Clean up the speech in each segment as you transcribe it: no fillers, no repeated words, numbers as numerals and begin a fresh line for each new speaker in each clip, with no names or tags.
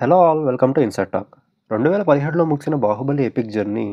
Hello all welcome to Inside Talk. 2017లో ముగిసిన 'Baahubali' epic journey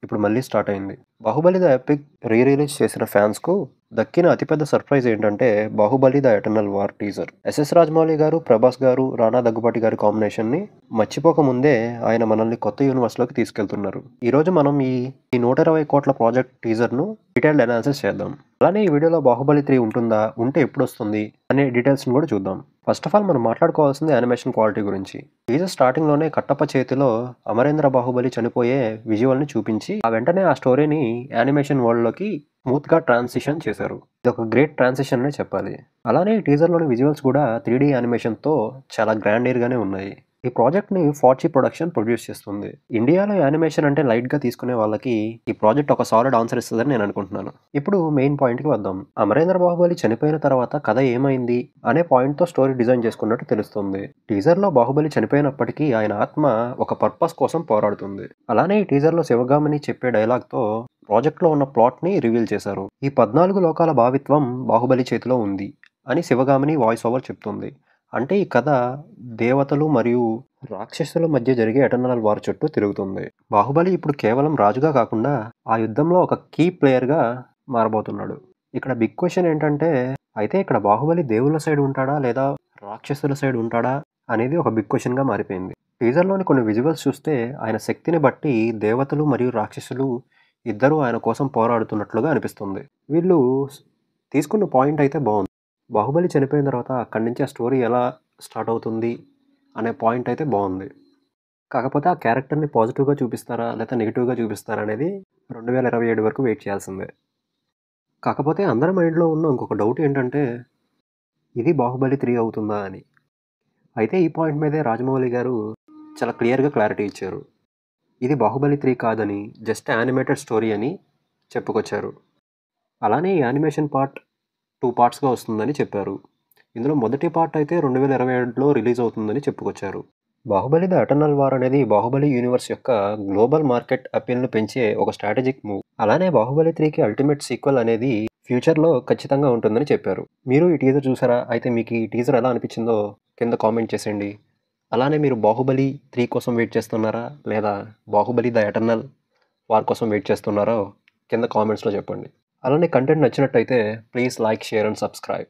ఇప్పుడు మళ్ళీ స్టార్ట్ అయింది. 'బాహుబలి ద ఎపిక్' రిలీజ్ చేసిన ఫ్యాన్స్‌కు దక్కిన అతిపెద్ద సర్ప్రైజ్ ఏంటంటే 'Baahubali the eternal war' teaser. SS Rajamouli గారు, ప్రభాస్ గారు, రానా దగ్గుబాటి గారి కాంబినేషన్‌ని మర్చిపోక ముందే ఆయన మనల్ని కొత్త యూనివర్స్‌లోకి తీసుకెళ్తున్నారు. ఈరోజు మనం ఈ 120 కోట్ల ప్రాజెక్ట్ టీజర్‌ను డీటెయిల్డ్ అనాలిసిస్ చేద్దాం. అలానే ఈ వీడియోలో 'బాహుబలి 3' ఉంటుందా? ఉంటే ఎప్పుడొస్తుంది? అనే డీటెయిల్స్‌ని కూడా చూద్దాం. ఫస్ట్ ఆఫ్ ఆల్ మనం మాట్లాడుకోవాల్సింది యానిమేషన్ క్వాలిటీ గురించి. టీజర్ స్టార్టింగ్‌లోనే కట్టప్ప చేతిలో అమరేంద్ర బాహుబలి చనిపోయే విజువల్‌ని చూపించి, ఆ వెంటనే ఆ స్టోరీని యానిమేషన్ వరల్డ్‌లోకి స్మూత్‌గా ట్రాన్సిషన్ చేశారు. ఇదొక గ్రేట్ ట్రాన్సిషన్ అనే చెప్పాలి. అలానే ఈ టీజర్‌లోని విజువల్స్ కూడా 3D యానిమేషన్‌తో చాలా గ్రాండియర్‌గానే ఉన్నాయి. ఈ ప్రాజెక్ట్‌ని ఫార్చి ప్రొడక్షన్ ప్రొడ్యూస్ చేస్తుంది. ఇండియాలో యానిమేషన్ అంటే లైట్‌గా తీసుకునే వాళ్ళకి ఈ ప్రాజెక్ట్ ఒక సాలిడ్ ఆన్సర్ ఇస్తదని నేను అనుకుంటున్నాను. ఇప్పుడు మెయిన్ పాయింట్‌కి వద్దాం. అమరేంద్ర బాహుబలి చనిపోయిన తర్వాత కథ ఏమైంది అనే పాయింట్‌తో స్టోరీ డిజైన్ చేసుకున్నట్టు తెలుస్తుంది. టీజర్‌లో బాహుబలి చనిపోయినప్పటికీ ఆయన ఆత్మ ఒక పర్పస్ కోసం పోరాడుతుంది. అలానే ఈ టీజర్‌లో శివగామిని చెప్పే డైలాగ్‌తో ప్రాజెక్ట్‌లో ఉన్న ప్లాట్‌ని రివీల్ చేశారు. ఈ 14 లోకాల భావిత్వం బాహుబలి చేతిలో ఉంది అని శివగామిని వాయిస్ ఓవర్ చెప్తుంది. అంటే ఈ కథ దేవతలు మరియు రాక్షసుల మధ్య జరిగే ఎటర్నల్ వార్ చుట్టూ తిరుగుతుంది. బాహుబలి ఇప్పుడు కేవలం రాజుగా కాకుండా ఆ యుద్ధంలో ఒక కీ ప్లేయర్‌గా మారబోతున్నాడు. ఇక్కడ బిగ్ క్వెషన్ ఏంటంటే, అయితే ఇక్కడ బాహుబలి దేవుళ్ళ సైడ్ ఉంటాడా? లేదా రాక్షసుల సైడ్ ఉంటాడా? అనేది ఒక బిగ్ క్వెషన్‌గా మారిపోయింది. టీజర్‌లోని కొన్ని విజువల్స్ చూస్తే ఆయన శక్తిని బట్టి దేవతలు మరియు రాక్షసులు ఇద్దరూ ఆయన కోసం పోరాడుతున్నట్లుగా అనిపిస్తుంది. వీళ్ళు తీసుకున్న పాయింట్ అయితే బావుంది. బాహుబలి చనిపోయిన తర్వాత అక్కడి నుంచి ఆ స్టోరీ ఎలా స్టార్ట్ అవుతుంది అనే పాయింట్ అయితే బావుంది. కాకపోతే ఆ క్యారెక్టర్‌ని పాజిటివ్‌గా చూపిస్తారా? లేకపోతే నెగెటివ్‌గా చూపిస్తారా? అనేది 2027 వరకు వెయిట్ చేయాల్సిందే. కాకపోతే అందరి మైండ్‌లో ఉన్న ఇంకొక డౌట్ ఏంటంటే, ఇది 'బాహుబలి 3' అవుతుందా అని. అయితే ఈ పాయింట్ మీదే రాజమౌళి గారు చాలా క్లియర్‌గా క్లారిటీ ఇచ్చారు. ఇది 'బాహుబలి 3' కాదని జస్ట్ యానిమేటెడ్ స్టోరీ అని చెప్పుకొచ్చారు. అలానే ఈ యానిమేషన్ పార్ట్ 2 పార్ట్స్‌గా వస్తుందని చెప్పారు. ఇందులో మొదటి పార్ట్ అయితే 2027లో రిలీజ్ అవుతుందని చెప్పుకొచ్చారు. 'బాహుబలి ద ఎటర్నల్ వార్' అనేది 'బాహుబలి' యూనివర్స్ యొక్క గ్లోబల్ మార్కెట్ అపీల్‌ను పెంచే ఒక స్ట్రాటజిక్ మూవ్. అలానే 'బాహుబలి 3'కి అల్టిమేట్ సీక్వెల్ అనేది ఫ్యూచర్‌లో ఖచ్చితంగా ఉంటుందని చెప్పారు. మీరు ఈ టీజర్ చూసారా? అయితే మీకు ఈ టీజర్ ఎలా అనిపించిందో కింద కామెంట్ చేసేయండి. అలానే మీరు 'బాహుబలి 3' కోసం వెయిట్ చేస్తున్నారా? లేదా 'బాహుబలి ద ఎటర్నల్ వార్' కోసం వెయిట్ చేస్తున్నారో కింద కామెంట్స్‌లో చెప్పండి. అలానే కంటెంట్ నచ్చినట్టయితే please like, share and subscribe.